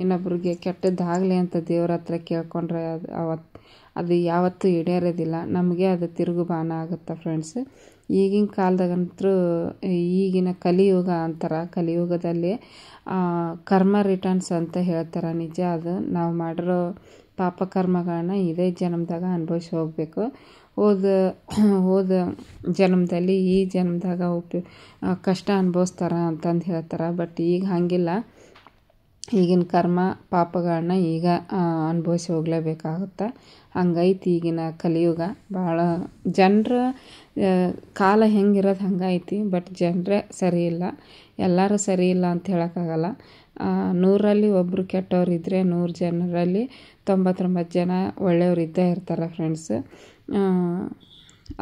ಇನ್ನೊಬ್ರಿಗೆ ಕೆಟ್ಟದ್ದಾಗಲಿ ಅಂತ ದೇವ್ರ ಹತ್ರ ಕೇಳ್ಕೊಂಡ್ರೆ ಅದು ಯಾವತ್ತೂ ಈಡೇರೋದಿಲ್ಲ. ನಮಗೆ ಅದು ತಿರುಗುಬಾಣ ಆಗುತ್ತೆ ಫ್ರೆಂಡ್ಸ್. ಈಗಿನ ಕಾಲದಾಗಂತೂ ಈಗಿನ ಕಲಿಯುಗ ಅಂತಾರೆ. ಕಲಿಯುಗದಲ್ಲಿ ಕರ್ಮ ರಿಟರ್ನ್ಸ್ ಅಂತ ಹೇಳ್ತಾರೆ. ನಿಜ ಅದು. ನಾವು ಮಾಡಿರೋ ಪಾಪಕರ್ಮಗಳನ್ನ ಇದೇ ಜನ್ಮದಾಗ ಅನುಭವಿಸಿ ಹೋಗಬೇಕು. ಹೋದ ಜನ್ಮದಲ್ಲಿ ಈ ಜನ್ಮದಾಗ ಕಷ್ಟ ಅನುಭವಿಸ್ತಾರ ಅಂತಂದು ಹೇಳ್ತಾರೆ. ಬಟ್ ಈಗ ಹಾಗಿಲ್ಲ. ಈಗಿನ ಕರ್ಮ ಪಾಪಗಳನ್ನ ಈಗ ಅನುಭವಿಸಿ ಹೋಗಲೇಬೇಕಾಗುತ್ತೆ. ಹಂಗೈತಿ ಈಗಿನ ಕಲಿಯುಗ. ಭಾಳ ಜನರ ಕಾಲ ಹೆಂಗಿರೋದು ಹಂಗೈತಿ. ಬಟ್ ಜನರೇ ಸರಿ ಇಲ್ಲ. ಎಲ್ಲರೂ ಸರಿ ಇಲ್ಲ ಅಂತ ಹೇಳೋಕ್ಕಾಗಲ್ಲ. 100ರಲ್ಲಿ ಒಬ್ಬರು ಕೆಟ್ಟವರಿದ್ದರೆ 100 ಜನರಲ್ಲಿ 99 ಜನ ಒಳ್ಳೆಯವ್ರು ಇದ್ದೇ ಇರ್ತಾರೆ ಫ್ರೆಂಡ್ಸ್.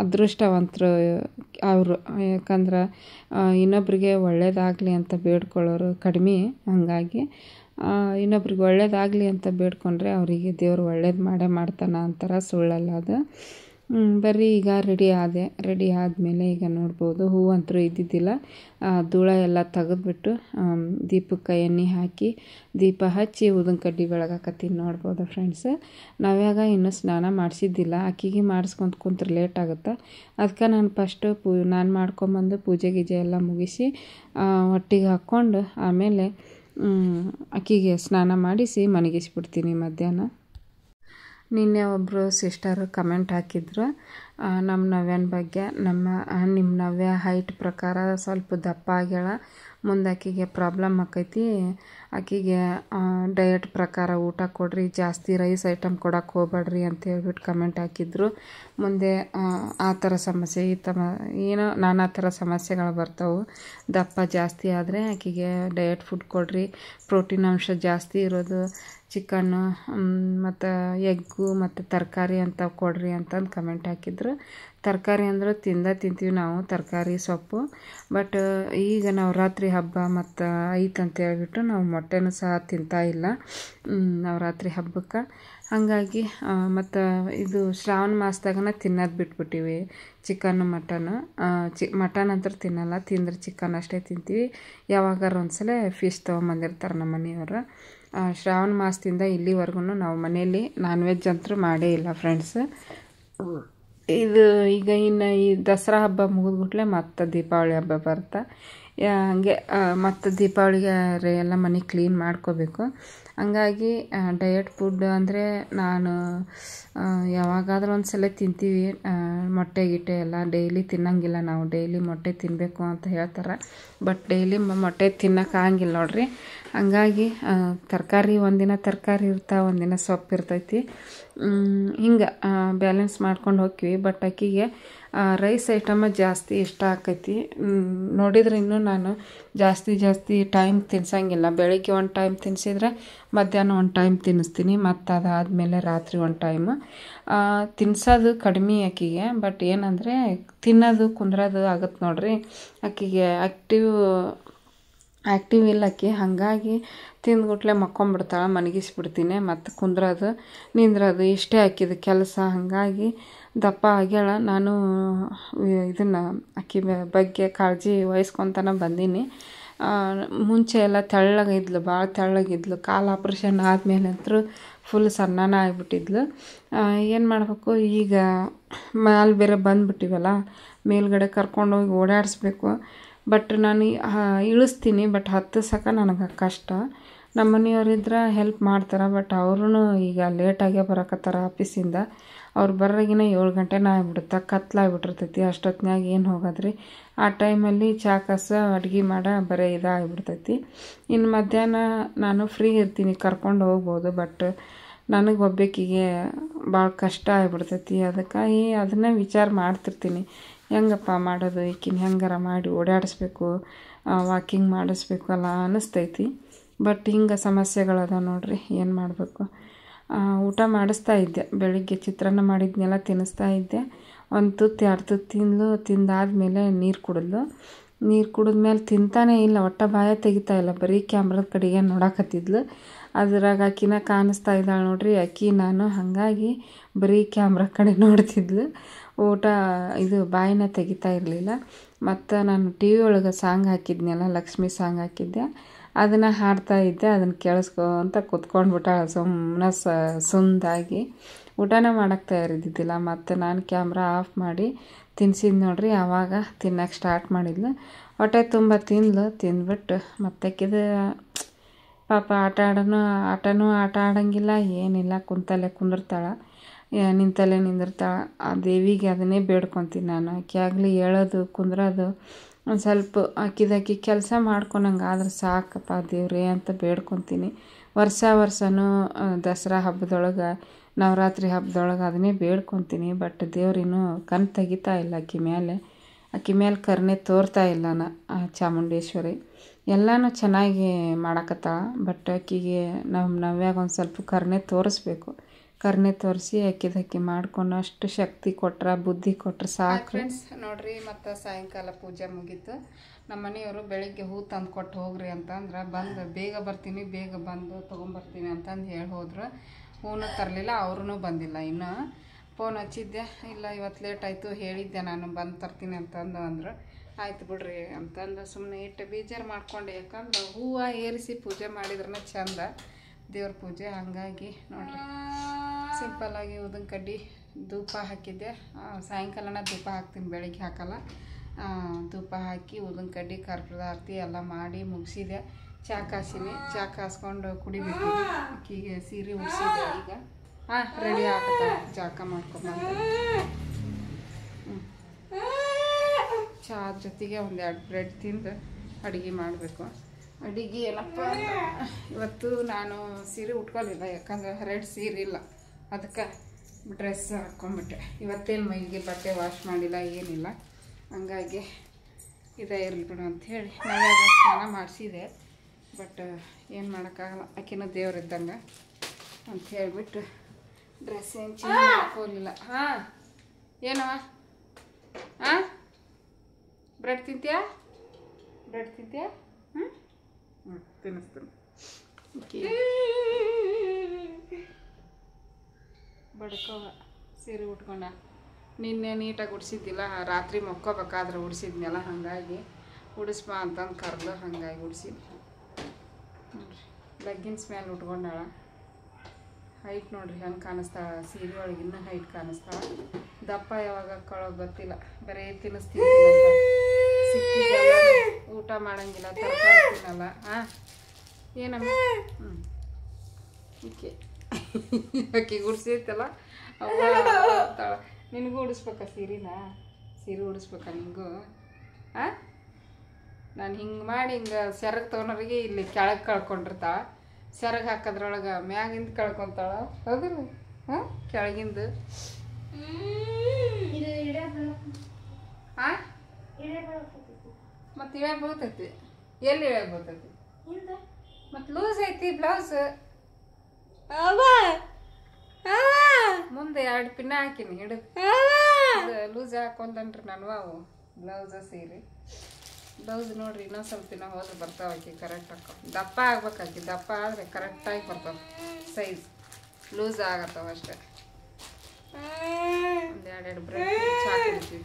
ಅದೃಷ್ಟವಂತರು ಅವರು. ಯಾಕಂದ್ರೆ ಇನ್ನೊಬ್ರಿಗೆ ಒಳ್ಳೇದಾಗಲಿ ಅಂತ ಬೇಡ್ಕೊಳ್ಳೋರು ಕಡಿಮೆ. ಹಾಗಾಗಿ ಇನ್ನೊಬ್ರಿಗೆ ಒಳ್ಳೇದಾಗಲಿ ಅಂತ ಬೇಡ್ಕೊಂಡ್ರೆ ಅವರಿಗೆ ದೇವರು ಒಳ್ಳೇದು ಮಾಡೇ ಮಾಡ್ತಾನೆ ಅಂತಾರೆ. ಸುಳ್ಳಲ್ಲ ಅದು. ಬರ್ರಿ ಈಗ ರೆಡಿ ಆದಮೇಲೆ ಈಗ ನೋಡ್ಬೋದು ಹೂವಂತರೂ ಇದ್ದಿದ್ದಿಲ್ಲ. ಧೂಳ ಎಲ್ಲ ತೆಗೆದ್ಬಿಟ್ಟು ದೀಪಕ್ಕೆ ಎಣ್ಣೆ ಹಾಕಿ ದೀಪ ಹಚ್ಚಿ ಊದಿನ ಕಡ್ಡಿ ಬೆಳಗಾಕತ್ತೀನಿ. ನೋಡ್ಬೋದು ಫ್ರೆಂಡ್ಸ್. ನಾವ್ಯಾಗ ಇನ್ನೂ ಸ್ನಾನ ಮಾಡಿಸಿದ್ದಿಲ್ಲ. ಆಕಿಗೆ ಮಾಡಿಸ್ಕೊಂತ ಕುಂತ್ರೆ ಲೇಟ್ ಆಗುತ್ತೆ. ಅದಕ್ಕೆ ನಾನು ಫಸ್ಟು ನಾನು ಮಾಡ್ಕೊಂಬಂದು ಪೂಜೆ ಗೀಜೆ ಎಲ್ಲ ಮುಗಿಸಿ ಹೊಟ್ಟಿಗೆ ಹಾಕ್ಕೊಂಡು ಆಮೇಲೆ ಆಕಿಗೆ ಸ್ನಾನ ಮಾಡಿಸಿ ಮಲಗಿಸ್ಬಿಡ್ತೀನಿ ಮಧ್ಯಾಹ್ನ. ನಿನ್ನೆ ಒಬ್ಬರು ಸಿಸ್ಟರು ಕಮೆಂಟ್ ಹಾಕಿದ್ರು ನಮ್ಮ ನವ್ಯನ ಬಗ್ಗೆ. ನಿಮ್ಮ ನವ್ಯ ಹೈಟ್ ಪ್ರಕಾರ ಸ್ವಲ್ಪ ದಪ್ಪ ಆಗ್ಯಾಳ. ಮುಂದೆ ಆಕಿಗೆ ಪ್ರಾಬ್ಲಮ್ ಆಕೈತಿ. ಆಕಿಗೆ ಡಯಟ್ ಪ್ರಕಾರ ಊಟ ಕೊಡ್ರಿ, ಜಾಸ್ತಿ ರೈಸ್ ಐಟಮ್ ಕೊಡೋಕೆ ಹೋಗ್ಬೇಡ್ರಿ ಅಂತ ಹೇಳ್ಬಿಟ್ಟು ಕಮೆಂಟ್ ಹಾಕಿದ್ರು. ಮುಂದೆ ಆ ಥರ ಸಮಸ್ಯೆ ಏನೋ ನಾನಾ ಥರ ಸಮಸ್ಯೆಗಳು ಬರ್ತಾವೆ. ದಪ್ಪ ಜಾಸ್ತಿ ಆದರೆ ಆಕಿಗೆ ಡಯಟ್ ಫುಡ್ ಕೊಡ್ರಿ, ಪ್ರೋಟೀನ್ ಅಂಶ ಜಾಸ್ತಿ ಇರೋದು ಚಿಕನ್ನು ಮತ್ತು ಎಗ್ಗು ಮತ್ತು ತರಕಾರಿ ಅಂತ ಕೊಡ್ರಿ ಅಂತಂದು ಕಮೆಂಟ್ ಹಾಕಿದ್ರು. ತರಕಾರಿ ಅಂದ್ರೆ ತಿಂತೀವಿ ನಾವು, ತರಕಾರಿ ಸೊಪ್ಪು. ಬಟ್ ಈಗ ನವರಾತ್ರಿ ಹಬ್ಬ ಮತ್ತು ಐತಂತ ಹೇಳ್ಬಿಟ್ಟು ನಾವು ಮೊಟ್ಟೆನೂ ಸಹ ತಿಂತಾ ಇಲ್ಲ ನವರಾತ್ರಿ ಹಬ್ಬಕ್ಕೆ. ಹಾಗಾಗಿ ಮತ್ತು ಇದು ಶ್ರಾವಣ ಮಾಸದಾಗನ ತಿನ್ನೋದು ಬಿಟ್ಬಿಟ್ಟಿವಿ ಚಿಕನ್ನು ಮಟನ್ನು. ಮಟನ್ ಅಂತೂ ತಿನ್ನಲ್ಲ. ತಿಂದ್ರೆ ಚಿಕನ್ ಅಷ್ಟೇ ತಿಂತೀವಿ. ಯಾವಾಗಾರು ಒಂದ್ಸಲ ಫಿಶ್ ತೊಗೊಂಬಂದಿರ್ತಾರೆ ನಮ್ಮ ಮನೆಯವರು. ಶ್ರಾವಣ ಮಾಸದಿಂದ ಇಲ್ಲಿವರೆಗೂ ನಾವು ಮನೆಯಲ್ಲಿ ನಾನ್ ವೆಜ್ ಅಂತೂ ಮಾಡೇ ಇಲ್ಲ ಫ್ರೆಂಡ್ಸ್. ಇದು ಈಗ ಇನ್ನು ಈ ದಸರಾ ಹಬ್ಬ ಮುಗಿದ್ಬಿಟ್ಲೆ ಮತ್ತು ದೀಪಾವಳಿ ಹಬ್ಬ ಬರುತ್ತೆ. ಹಾಗೆ ಮತ್ತು ದೀಪಾವಳಿಗೆ ಎಲ್ಲ ಮನೆ ಕ್ಲೀನ್ ಮಾಡ್ಕೋಬೇಕು. ಹಂಗಾಗಿ ಡಯಟ್ ಫುಡ್ ಅಂದರೆ ನಾನು ಯಾವಾಗಾದ್ರೂ ಒಂದು ಸಲ ತಿಂತೀವಿ. ಮೊಟ್ಟೆ ಗಿಟ್ಟೆ ಎಲ್ಲ ಡೈಲಿ ತಿನ್ನಂಗಿಲ್ಲ, ನಾವು ಡೈಲಿ ಮೊಟ್ಟೆ ತಿನ್ನಬೇಕು ಅಂತ ಹೇಳ್ತಾರೆ. ಬಟ್ ಡೈಲಿ ಮೊಟ್ಟೆ ತಿನ್ನೋಕ್ಕಾಗಿಲ್ಲ ನೋಡ್ರಿ. ಹಂಗಾಗಿ ತರಕಾರಿ ಒಂದಿನ ತರಕಾರಿ ಇರ್ತಾವೆ, ಒಂದಿನ ಸೊಪ್ಪು ಇರ್ತೈತಿ. ಹಿಂಗೆ ಬ್ಯಾಲೆನ್ಸ್ ಮಾಡ್ಕೊಂಡು ಹೋಗ್ತೀವಿ. ಬಟ್ ಆಕಿಗೆ ರೈಸ್ ಐಟಮ ಜಾಸ್ತಿ ಇಷ್ಟ ಆಕೈತಿ. ನೋಡಿದ್ರೆ ಇನ್ನೂ ನಾನು ಜಾಸ್ತಿ ಟೈಮ್ ತಿನ್ಸಂಗಿಲ್ಲ. ಬೆಳಿಗ್ಗೆ ಒಂದು ಟೈಮ್ ತಿನ್ನಿಸಿದ್ರೆ ಮಧ್ಯಾಹ್ನ ಒಂದು ಟೈಮ್ ತಿನ್ನಿಸ್ತೀನಿ, ಮತ್ತು ಅದಾದಮೇಲೆ ರಾತ್ರಿ ಒಂದು ಟೈಮು ತಿನ್ಸೋದು ಕಡಿಮೆ ಆಕಿಗೆ. ಬಟ್ ಏನಂದರೆ ತಿನ್ನೋದು ಕುಂದ್ರೋದು ಆಗುತ್ತೆ ನೋಡ್ರಿ. ಆಕಿಗೆ ಆ್ಯಕ್ಟಿವ್ ಇಲ್ಲ ಆಕಿ. ಹಾಗಾಗಿ ತಿಂದ್ಗುಟ್ಲೆ ಮಕ್ಕೊಂಬಿಡ್ತಾಳೆ, ಮಲಗಿಸ್ಬಿಡ್ತೀನಿ. ಮತ್ತು ಕುಂದ್ರೋದು ನಿಂದ್ರೋದು ಇಷ್ಟೇ ಆಕಿದ ಕೆಲಸ. ಹಾಗಾಗಿ ದಪ್ಪ ಆಗ್ಯಾಳ. ನಾನು ಇದನ್ನು ಆಕಿ ಬಗ್ಗೆ ಕಾಳಜಿ ವಹಿಸ್ಕೊತಾನೆ ಬಂದೀನಿ. ಮುಂಚೆ ಎಲ್ಲ ತೆಳ್ಳಗಿದ್ಲು, ಭಾಳ ತೆಳ್ಳಗಿದ್ಲು. ಕಾಲು ಆಪ್ರೇಷನ್ ಆದಮೇಲೆ ಅಂತೂ ಫುಲ್ ಸಣ್ಣನ ಆಗಿಬಿಟ್ಟಿದ್ಲು. ಏನು ಮಾಡಬೇಕು ಈಗ, ಮ್ಯಾಲೆ ಬೇರೆ ಬಂದುಬಿಟ್ಟಿವಲ್ಲ, ಮೇಲ್ಗಡೆ ಕರ್ಕೊಂಡೋಗಿ ಓಡಾಡಿಸ್ಬೇಕು. ಬಟ್ ನಾನು ಇಳಿಸ್ತೀನಿ, ಬಟ್ ಹತ್ತಿಸೋಕೆ ನನಗೆ ಕಷ್ಟ. ನಮ್ಮ ಮನೆಯವರಿದ್ರೆ ಹೆಲ್ಪ್ ಮಾಡ್ತಾರೆ. ಬಟ್ ಅವ್ರೂ ಈಗ ಲೇಟಾಗೇ ಬರಕತ್ತಾರೆ ಆಫೀಸಿಂದ. ಅವ್ರು ಬರೋಗಿನ 7 ಗಂಟೆನ ಆಗಿಬಿಡುತ್ತೆ, ಕತ್ಲಾಗ್ಬಿಟ್ಟಿರ್ತೈತಿ. ಅಷ್ಟೊತ್ತಿನಾಗ ಏನು ಹೋಗೋದ್ರಿ. ಆ ಟೈಮಲ್ಲಿ ಚಾ ಕಾಸ ಅಡುಗೆ ಬರೀ ಇದಾಗಿಬಿಡ್ತೈತಿ. ಇನ್ನು ಮಧ್ಯಾಹ್ನ ನಾನು ಫ್ರೀ ಇರ್ತೀನಿ, ಕರ್ಕೊಂಡು ಹೋಗ್ಬೋದು. ಬಟ್ ನನಗೆ ಒಬ್ಬಾಕಿಗೆ ಭಾಳ ಕಷ್ಟ ಆಗಿಬಿಡ್ತೈತಿ. ಅದಕ್ಕಾಗಿ ಅದನ್ನೇ ವಿಚಾರ ಮಾಡ್ತಿರ್ತೀನಿ, ಹೆಂಗಪ್ಪ ಮಾಡೋದು, ಈಕಿನ ಹೆಂಗಾರ ಮಾಡಿ ಓಡಾಡಿಸ್ಬೇಕು, ವಾಕಿಂಗ್ ಮಾಡಿಸ್ಬೇಕಲ್ಲ ಅನ್ನಿಸ್ತೈತಿ. ಬಟ್ ಹಿಂಗೆ ಸಮಸ್ಯೆಗಳದ ನೋಡ್ರಿ, ಏನು ಮಾಡಬೇಕು. ಊಟ ಮಾಡಿಸ್ತಾ ಇದ್ದೆ, ಬೆಳಿಗ್ಗೆ ಚಿತ್ರಾನ್ನ ಮಾಡಿದ್ನೆಲ್ಲ ತಿನ್ನಿಸ್ತಾ ಇದ್ದೆ. ಒಂದು ತುತ್ತು 2 ತುತ್ತು ತಿಂದಾದ್ಮೇಲೆ ನೀರು ಕುಡಿದ್ಮೇಲೆ ತಿಂತಾನೇ ಇಲ್ಲ, ಒಟ್ಟ ಬಾಯ ತೆಗಿತಾ ಇಲ್ಲ, ಬರೀ ಕ್ಯಾಮ್ರದ ಕಡೆಗೆ ನೋಡಕತ್ತಿದ್ಲು. ಅದ್ರಾಗ ಆಕಿನ ಕಾಣಿಸ್ತಾ ಇದ್ದಾಳೆ ನೋಡ್ರಿ, ಆಕಿ ನಾನು. ಹಾಗಾಗಿ ಬರೀ ಕ್ಯಾಮ್ರಾ ಕಡೆ ನೋಡ್ತಿದ್ಲು, ಊಟ ಬಾಯಿನ ತೆಗಿತಾ ಇರಲಿಲ್ಲ. ಮತ್ತು ನಾನು ಟಿ ವಿ ಒಳಗೆ ಸಾಂಗ್ ಹಾಕಿದ್ನಲ್ಲ, ಲಕ್ಷ್ಮಿ ಸಾಂಗ್ ಹಾಕಿದ್ದೆ, ಅದನ್ನು ಹಾಡ್ತಾ ಇದ್ದೆ. ಅದನ್ನು ಕೇಳಿಸ್ಕೊಂತ ಕುತ್ಕೊಂಡ್ಬಿಟ್ಟಾಳೆ ಸುಮ್ಮನೆ ಸುಂದಾಗಿ. ಊಟನ ಮಾಡೋಕ್ಕೆ ತಯಾರಿದ್ದಿದ್ದಿಲ್ಲ. ಮತ್ತು ನಾನು ಕ್ಯಾಮ್ರಾ ಆಫ್ ಮಾಡಿ ತಿನ್ಸಿದ್ದು ನೋಡ್ರಿ. ಆವಾಗ ತಿನ್ನೋಕೆ ಸ್ಟಾರ್ಟ್ ಮಾಡಿದ್ಲು. ಹೊಟ್ಟೆ ತುಂಬ ತಿಂದ್ಬಿಟ್ಟು ಮತ್ತಾಕಿದು ಪಾಪ ಆಟನೂ ಆಟ ಆಡೋಂಗಿಲ್ಲ, ಏನಿಲ್ಲ. ಕುಂತಲ್ಲೇ ಕುಂದಿರ್ತಾಳೆ, ನಿಂತಲ್ಲೇ ನಿಂದಿರ್ತಾಳೆ. ಆ ದೇವಿಗೆ ಅದನ್ನೇ ಬೇಡ್ಕೊತೀನಿ ನಾನು. ಆಕೆ ಆಗಲಿ ಹೇಳೋದು ಕುಂದ್ರೋದು ಒಂದು ಸ್ವಲ್ಪ ಆಕಿ ಕೆಲಸ ಮಾಡ್ಕೊಳಂಗೆ ಆದ್ರೆ ಸಾಕಪ್ಪ ದೇವ್ರೇ ಅಂತ ಬೇಡ್ಕೊತೀನಿ. ವರ್ಷನೂ ದಸರಾ ಹಬ್ಬದೊಳಗೆ, ನವರಾತ್ರಿ ಹಬ್ಬದೊಳಗೆ ಅದನ್ನೇ ಬೇಡ್ಕೊತೀನಿ. ಬಟ್ ದೇವ್ರಿನ್ನೂ ಕಣ್ ತೆಗಿತಾ ಇಲ್ಲ ಆಕಿ ಮೇಲೆ ಕರುಣೆ ತೋರ್ತಾ ಇಲ್ಲ ಚಾಮುಂಡೇಶ್ವರಿ. ಎಲ್ಲನೂ ಚೆನ್ನಾಗಿ ಮಾಡಕತ್ತಾಳ. ಬಟ್ ಆಕಿಗೆ ನವ್ಯಾಗ ಒಂದು ಸ್ವಲ್ಪ ಕರುಣೆ ತೋರಿಸ್ಬೇಕು. ಕರುಣೆ ತೋರಿಸಿ ಆಕಿ ಮಾಡ್ಕೊಂಡು ಅಷ್ಟು ಶಕ್ತಿ ಕೊಟ್ರೆ, ಬುದ್ಧಿ ಕೊಟ್ರೆ ಸಾಕು. ಫ್ರೆಂಡ್ಸ್ ನೋಡ್ರಿ, ಮತ್ತು ಸಾಯಂಕಾಲ ಪೂಜೆ ಮುಗೀತು. ನಮ್ಮ ಮನೆಯವರು ಬೆಳಿಗ್ಗೆ ಹೂ ತಂದು ಕೊಟ್ಟು ಹೋಗ್ರಿ ಅಂತಂದ್ರೆ ಬೇಗ ಬರ್ತೀನಿ, ಬೇಗ ಬಂದು ತೊಗೊಂಬರ್ತೀನಿ ಅಂತಂದು ಹೇಳಿ ಹೋದ್ರು. ಹೂನು ತರಲಿಲ್ಲ, ಅವ್ರೂ ಬಂದಿಲ್ಲ. ಇನ್ನು ಫೋನ್ ಹಚ್ಚಿದ್ದೆ, ಇಲ್ಲ ಇವತ್ತು ಲೇಟ್ ಆಯಿತು, ಹೇಳಿದ್ದೆ ನಾನು ಬಂದು ತರ್ತೀನಿ ಅಂದರು. ಆಯ್ತು ಬಿಡ್ರಿ ಅಂತಂದು ಸುಮ್ಮನೆ ಇಟ್ಟು ಬೇಜಾರು ಮಾಡ್ಕೊಂಡೆ. ಯಾಕಂದ್ರೆ ಹೂವು ಏರಿಸಿ ಪೂಜೆ ಮಾಡಿದ್ರೇ ಚಂದ ದೇವ್ರ ಪೂಜೆ. ಹಾಗಾಗಿ ನೋಡ್ರಿ, ಸಿಂಪಲ್ಲಾಗಿ ಉದ್ದಿನ ಕಡ್ಡಿ ಧೂಪ ಹಾಕಿದ್ದೆ. ಸಾಯಂಕಾಲನ ಧೂಪ ಹಾಕ್ತೀನಿ, ಬೆಳಿಗ್ಗೆ ಹಾಕಲ್ಲ. ಧೂಪ ಹಾಕಿ ಉದ್ದಿನ ಕಡ್ಡಿ ಕರ್ಪೂರದ ಆರತಿ ಎಲ್ಲ ಮಾಡಿ ಮುಗಿಸಿದೆ. ಚಾ ಕಾಸ್ಕೊಂಡು ಕುಡಿಬೇಕು. ಆಕಿಗೆ ಸೀರೆ ಉಡಿಸಿದೆ. ಈಗ ರೆಡಿ ಆಗುತ್ತೆ, ಜಾಕ ಮಾಡ್ಕೊಂಬಂದು ಚಾ ಜೊತೆಗೆ 1-2 ಬ್ರೆಡ್ ತಿಂದು ಅಡುಗೆ ಮಾಡಬೇಕು. ಅಡುಗೆ ಏನಪ್ಪ, ಇವತ್ತು ನಾನು ಸೀರೆ ಉಟ್ಕೊಳ್ಳಿಲ್ಲ, ಯಾಕಂದ್ರೆ 2 ಸೀರೆ ಇಲ್ಲ, ಅದಕ್ಕೆ ಡ್ರೆಸ್ ಹಾಕ್ಕೊಂಬಿಟ್ಟೆ. ಇವತ್ತೇನು ಮೈಗೆ ಬಟ್ಟೆ ವಾಶ್ ಮಾಡಿಲ್ಲ, ಏನಿಲ್ಲ. ಹಂಗಾಗಿ ಇದೇ ಇರಲಿ ಬಿಡು ಅಂಥೇಳಿ ನಾಳೆ ಸ್ನಾನ ಮಾಡಿಸಿದೆ. ಬಟ್ ಏನು ಮಾಡೋಕ್ಕಾಗಲ್ಲ, ಆಕಿನ ದೇವ್ರಿದ್ದಂಗೆ ಅಂತ ಹೇಳಿಬಿಟ್ಟು ಡ್ರೆಸ್ ಏನು ಚೇಂಜ್ ಹಾಕೋಲಿಲ್ಲ. ಏನವ ಬ್ರೆಡ್ ತಿಂತೀಯಾ? ತಿನ್ನಿಸ್ತೀನಿ. ಬಡ್ಕವ ಸೀರೆ ಉಟ್ಕೊಂಡ. ನಿನ್ನೆ ನೀಟಾಗಿ ಉಡಿಸಿದ್ದಿಲ್ಲ, ರಾತ್ರಿ ಮಕ್ಕೋಬೇಕಾದ್ರೆ ಉಡಿಸಿದ್ನಲ್ಲ, ಹಾಗಾಗಿ ಉಡಿಸ್ಬಾ ಅಂತಂದು ಕರ್ದು, ಹಾಗಾಗಿ ಉಡಿಸಿದ್ನಿ ನೋಡ್ರಿ. ಲೆಗ್ಗಿನ್ಸ್ ಮೇಲೆ ಉಟ್ಕೊಂಡಾಳ. ಹೈಟ್ ನೋಡ್ರಿ ಹೆಂಗೆ ಕಾಣಿಸ್ತಾಳ, ಸೀರೆ ಒಳಗೆ ಇನ್ನೂ ಹೈಟ್ ಕಾಣಿಸ್ತಾಳ. ದಪ್ಪ ಯಾವಾಗ ಹಾಕೊಳ್ಳೋದು ಗೊತ್ತಿಲ್ಲ, ಬರೀ ತಿನ್ನಿಸ್ತೀನಿ. ಊಟ ಮಾಡಂಗಿಲ್ಲ, ತರಕಾರಿ ತಿನ್ನಲ್ಲ. ಏನಮ್ಮ ಓಕೆ ಆಕೆ ಗುಡ್ಸೈತಲ್ಲ ಅವ್ವ ಅಂತಾಳ. ನಿನಗೂ ಉಡಿಸ್ಬೇಕಾ ಸೀರೆ ಉಡಿಸ್ಬೇಕಾ ನಿನಗೂ? ಹಾಂ, ನಾನು ಹಿಂಗೆ ಮಾಡಿ ಹಿಂಗೆ ಸೆರಗು ತೊಗೊಂಡ್ರಿಗೆ ಇಲ್ಲಿ ಕೆಳಗೆ ಕಳ್ಕೊಂಡಿರ್ತಾಳ, ಸೆರಗು ಹಾಕೋದ್ರೊಳಗೆ ಮ್ಯಾಗಿಂದ ಕಳ್ಕೊತಾಳ. ಹೌದಿಲ್ಲ? ಹಾಂ, ಕೆಳಗಿಂದು. ಹಾಂ, ಮತ್ತು ಇವಾಗ ಬೀಳ್ತೈತಿ. ಎಲ್ಲಿ ಇವಾಗ ಬೀಳ್ತೈತಿ? ಮತ್ತು ಲೂಸ್ ಐತಿ ಬ್ಲೌಸ್. ಮುಂದೆ 2 ಪಿನ್ನ ಹಾಕಿನಿ ಹಿಡಿದು. ಲೂಸ್ ಹಾಕೊಂಡನ್ರಿ ನಾನು ಅವು ಬ್ಲೌಸ ಸೀರೆ. ಬ್ಲೌಸ್ ನೋಡ್ರಿ ಇನ್ನೊಂದು ಸ್ವಲ್ಪ ದಿನ ಹೋದ್ರೆ ಬರ್ತಾವ. ಆಕಿ ಕರೆಕ್ಟ್ ಹಾಕೋ ದಪ್ಪ ಆಗ್ಬೇಕಾಕಿ. ದಪ್ಪ ಆದರೆ ಕರೆಕ್ಟಾಗಿ ಬರ್ತಾವ ಸೈಜ್. ಲೂಸ್ ಆಗತ್ತವ ಅಷ್ಟೇ. ಒಂದು 2 ಬ್ರೆಡ್ ಚಾ ಕುಡಿತೀವಿ.